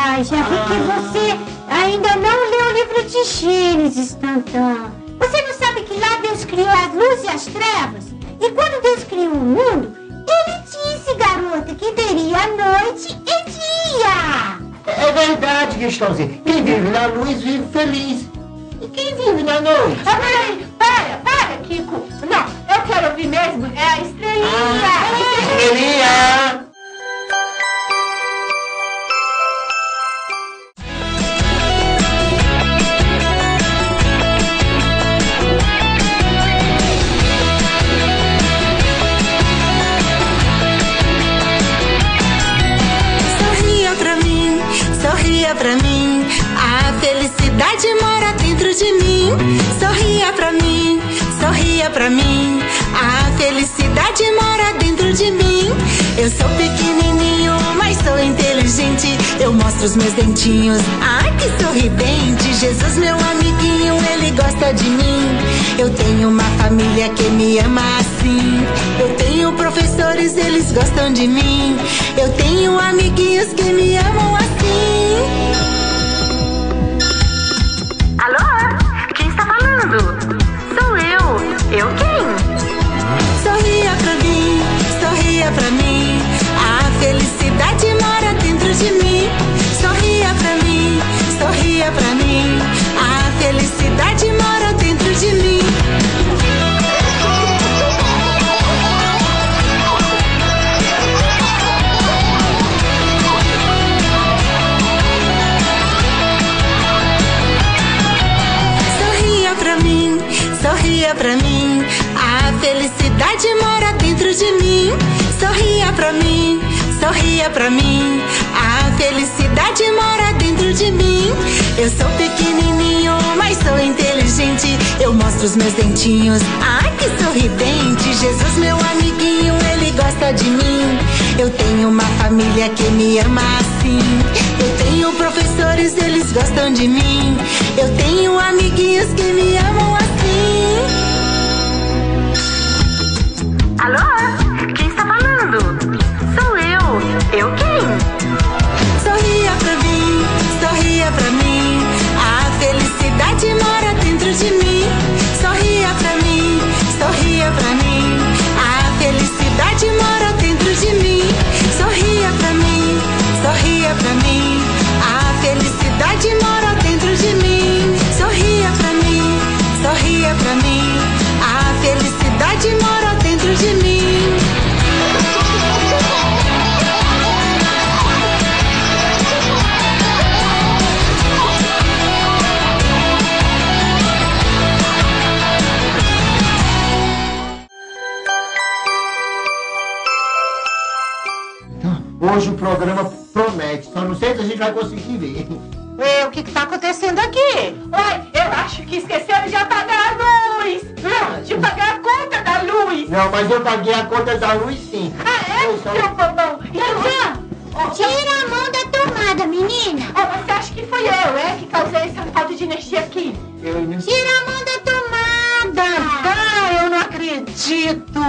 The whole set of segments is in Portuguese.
bobagem. É porque você ainda não leu o livro de Gênesis, Tantã. Você não sabe que lá Deus criou as luzes e as trevas? E quando Deus criou o mundo, Ele disse, garota, que teria noite e dia. É verdade, Cristãozinho. Quem vive na luz vive feliz. E quem vive na noite? Ah, peraí, para, Kiko. Não, eu quero ouvir mesmo, é a estrelinha. Estrelinha! Sorria pra mim, a felicidade mora dentro de mim. Sorria pra mim, a felicidade mora dentro de mim. Eu sou pequenininho, mas sou inteligente. Eu mostro os meus dentinhos, ai que sorridente. Jesus, meu amiguinho, ele gosta de mim. Eu tenho uma família que me ama assim. Eu tenho professores, eles gostam de mim. Eu tenho amiguinhos que me amam assim. Alô? Quem está falando? Sou eu. Eu quem? Sorria pra mim, a felicidade mora dentro de mim. Sorria pra mim, a felicidade mora dentro de mim. Sorria pra mim, a felicidade mora dentro de mim. Sorria pra mim, a felicidade mora dentro de mim. Eu sou pequenininho, mas sou inteligente. Eu mostro os meus dentinhos, ai que sorridente. Jesus, meu amiguinho, ele gosta de mim. Eu tenho uma família que me ama assim. Eu tenho professores, eles gostam de mim. Eu tenho amiguinhos que me amam assim. Alô? Quem está falando? Sou eu. Eu quem? Sorria pra mim, a felicidade mora dentro de mim. Sorria pra mim, a felicidade mora dentro de mim. Sorria pra mim, a felicidade mora dentro de mim. Sorria pra mim, a felicidade mora dentro de mim. Hoje o programa promete, só não sei se a gente vai conseguir ver. O que tá acontecendo aqui? Oi, eu acho que esqueceram de apagar a luz. De pagar a conta da luz. Não, mas eu paguei a conta da luz sim. Ah, é? Seu bobão. Tira a mão da tomada, menina. Você acha que foi eu, que causei essa falta de energia aqui? Tira a mão da tomada. Eu não acredito.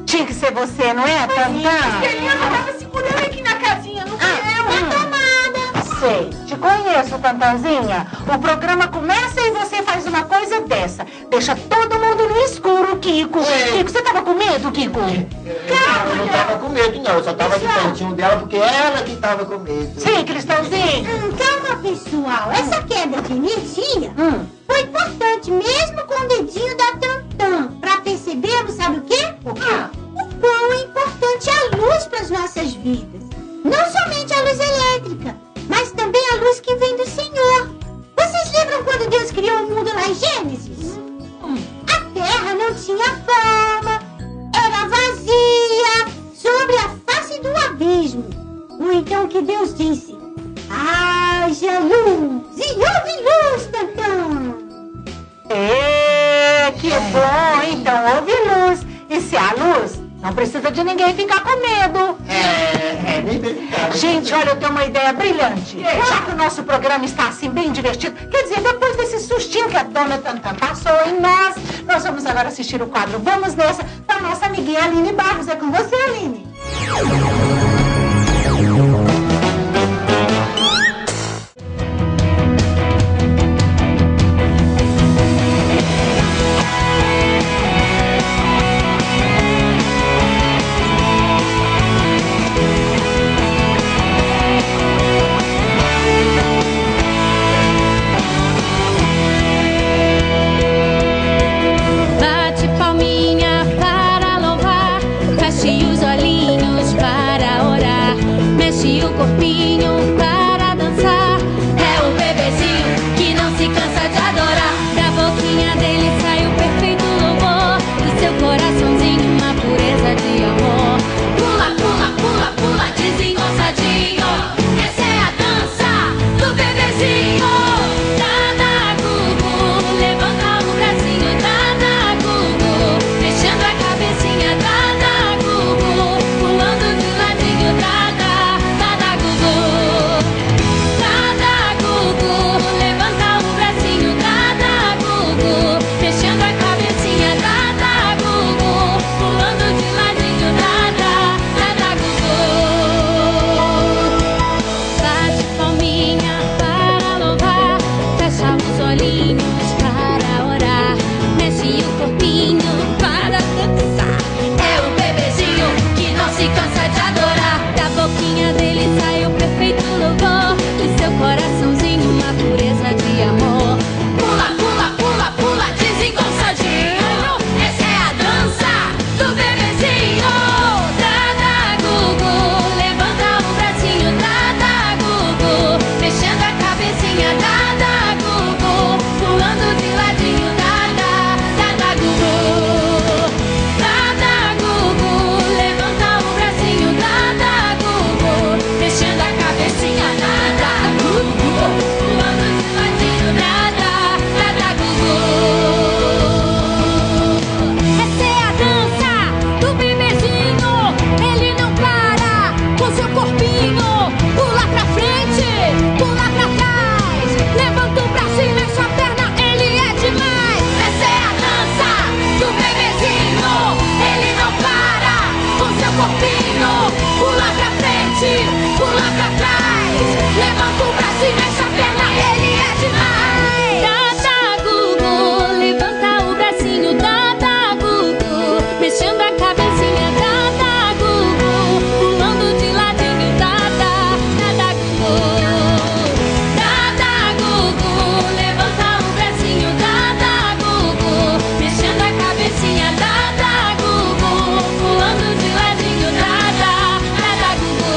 Tinha que ser você, não é, Tantã? Eu tava segurando aqui na casinha, não fui eu. Da tomada. Sei, te conheço, Tantanzinha. O programa começa e você faz uma coisa dessa. Deixa todo mundo no escuro, Kiko. Kiko, você tava com medo, Kiko? Eu não tava com medo, não. Eu só tava aqui pertinho dela porque ela que tava com medo. Sim, Cristãozinho. Calma, pessoal. Essa queda de energia foi importante, mesmo com o dedinho da Tantã. Pra percebermos, sabe o quê? O quão é importante a luz para as nossas vidas. Não somente a luz elétrica, mas também a luz que vem do Senhor. Vocês lembram quando Deus criou o mundo lá em Gênesis? A terra não tinha forma, era vazia, sobre a face do abismo. Ou então que Deus disse: haja luz, e houve luz, Tantã. Que bom, então houve luz. E se há luz, não precisa de ninguém ficar com medo. Nem precisa. Gente, olha, eu tenho uma ideia brilhante. Já que o nosso programa está assim bem divertido, quer dizer, depois desse sustinho que a dona Tantã passou em nós vamos agora assistir o quadro Vamos Nessa, com a nossa amiguinha Aline Barros. É com você, Aline. corpinho para dançar. É o bebezinho que não se cansa de adorar. Da boquinha dele sai o perfeito louvor. Do seu coraçãozinho uma pureza de amor. Pula, pula, pula, pula, desengonçadinho. Essa é a dança do bebezinho. Dada Gugu, levanta o bracinho. Dada Gugu, mexendo a cabecinha. Dada Gugu, pulando de ladinho. Dada, Dada Gugu. Dada Gugu, levanta o bracinho. Dada Gugu, mexendo a cabecinha. Dada Gugu, pulando de ladinho. Dada, Dada Gugu. Bate palminha para louvar, fecha os olhinhos para orar, mexe o corpinho para dançar. É o bebezinho que não se cansa de adorar. Da boquinha dele sai o perfeito louvor. Do seu coraçãozinho uma pureza de amor. Pula, pula, pula, pula, desengonçadinho. Essa é a dança do bebezinho. Dada Gugu, levanta o bracinho. Dada Gugu, mexendo a cabecinha. Dada Gugu, pulando de ladinho. Dada, Dada Gugu. Dada Gugu, levanta o bracinho. Dada Gugu, mexendo a cabecinha. Dada Gugu, pulando de ladinho. Dada, Dada Gugu. Essa é a dança do bebezinho. Ele não para com seu corpinho. Pula pra frente, pula pra trás. Levanta o braço e mexe a perna. Ele é demais. Essa é a dança do bebezinho. Ele não para com seu corpinho. Pula pra frente, pula pra trás. Levanta o braço e mexe a perna. Ele é demais. Dada Gugu, levanta o bracinho. Dada Gugu, mexendo a cabecinha. Dada Gugu, pulando de ladinho. Dada, Dada Gugu. Dada Gugu, levanta o bracinho. Dada Gugu, mexendo a cabecinha. Dada Gugu, pulando de ladinho. Dada, Dada Gugu.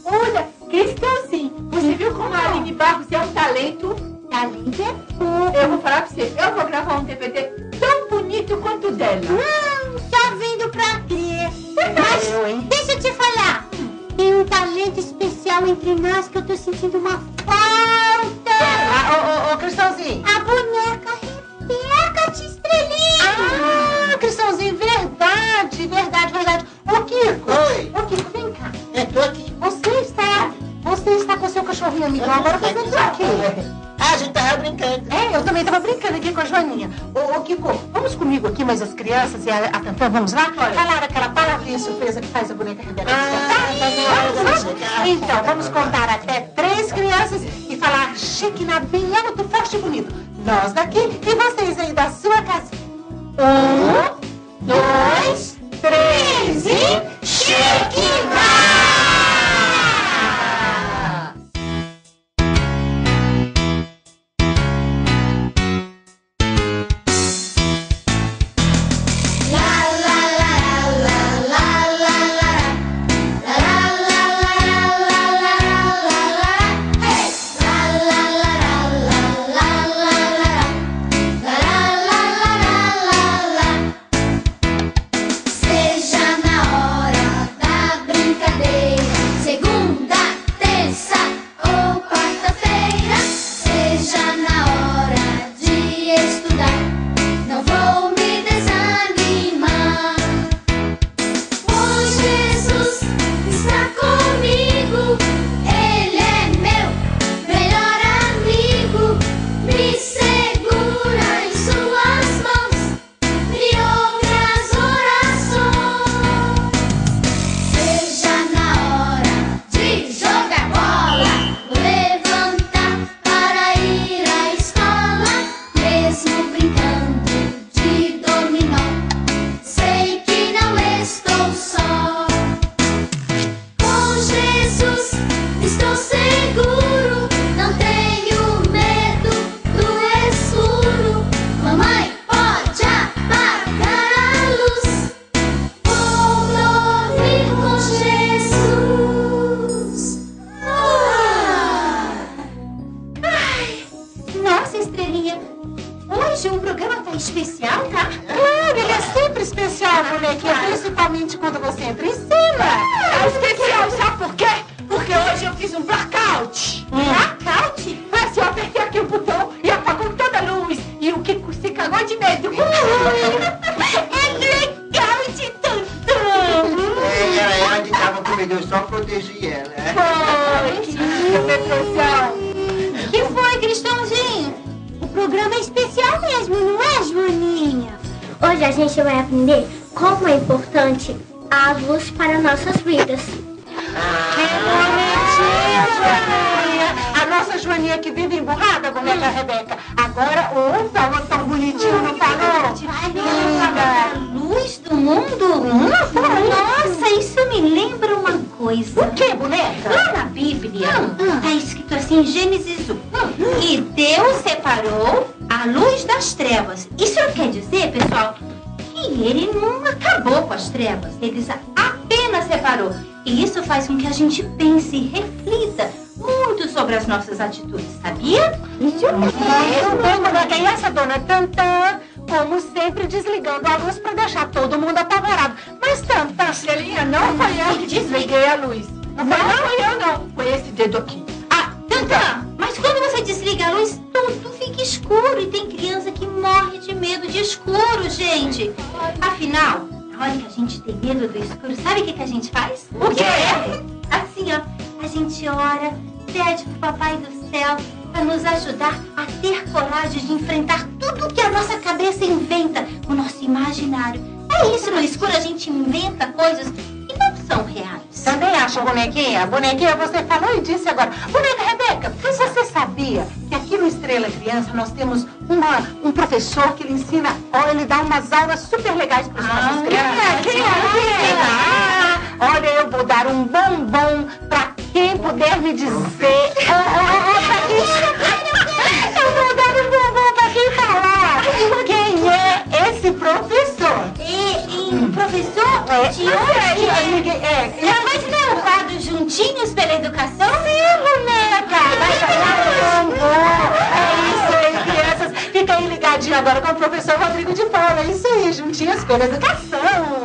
Olha, Cristãozinho, você viu como a Aline Barros é um talento? Talento é pouco. Eu vou falar pra você, eu vou gravar um DVD tão bonito quanto o dela. Tá vindo pra crer. Mas deixa eu te falar. Tem um talento especial entre nós que eu tô sentindo uma falta. Ô, Cristãozinho. A boneca Rebeca de estrelinha. Cristãozinho, verdade, verdade, verdade. Ô, Kiko. Oi. Ô, Kiko, vem cá. Tô aqui. Você está com seu cachorrinho amigão agora fazendo o quê? A gente tava brincando. Eu também tava brincando aqui com a Joaninha. Ô, Kiko, vamos comigo aqui, mas as crianças e a Tantan, vamos lá? Falar aquela palavrinha surpresa que faz a boneca Rebeca. Então, vamos contar até 3 crianças e falar chique na bem alto, forte e bonito. Nós daqui e vocês aí da sua casa. 1, 2, 3 e chique na! Estrelinha. Hoje o programa tá especial, tá? Claro, ele é sempre especial, bonequinha, principalmente quando você entra em cena. É especial, sabe por quê? Porque hoje eu fiz um blackout. Blackout? Mas eu apertei aqui o botão e apagou toda a luz. E o Kiko se cagou de medo. É blackout, Tantão! Era ela que tava com medo, eu só protegi ela. Foi, que depressão. Que foi, Cristãozinho? O programa é especial mesmo, não é, Joaninha? Hoje a gente vai aprender como é importante a luz para nossas vidas. Que bonitinha, Joaninha. A nossa Joaninha que vive emburrada, boneca Rebeca. Agora, falou tão bonitinho, não falou? A luz do mundo? Nossa, isso me lembra uma coisa. O que, boneca? Lá na Bíblia, tá escrito assim em Gênesis 1. E Deus separou a luz das trevas. Isso quer dizer, pessoal, que ele não acabou com as trevas. Ele apenas separou. E isso faz com que a gente pense e reflita muito sobre as nossas atitudes, sabia? Isso bem, boneca. E essa dona Tantã, como sempre, desligando a luz para deixar todo mundo apavorado. Mas Tantã, Celinha, não foi eu que desliguei a luz. Não foi eu, não. Foi esse dedo aqui. Ah, Tantã, mas quando você desliga a luz, tudo fica escuro. E tem criança que morre de medo de escuro, gente. Afinal, na hora que a gente tem medo do escuro, sabe o que a gente faz? O quê? Assim, ó, a gente ora, pede pro Papai do Céu para nos ajudar a ter coragem de enfrentar tudo que a nossa cabeça inventa, o nosso imaginário. É isso, no escuro a gente inventa coisas que não são reais. Também acha, bonequinha? Bonequinha, você falou e disse agora. Boneca Rebeca, você sabia que aqui no Estrela Criança nós temos um professor que ele ensina, ele dá umas aulas super legais para as nossas crianças? Olha, eu vou dar um bombom para quem puder me dizer. Eu vou dar um bombom para quem falar. Quem é esse professor? Professor? Mas não é o quadro Juntinhos pela Educação? Sim, boneca! Vai ganhar um bombom! É isso aí, crianças! Fica aí ligadinho agora com o professor Rodrigo de Paula. É isso aí, Juntinhos pela Educação!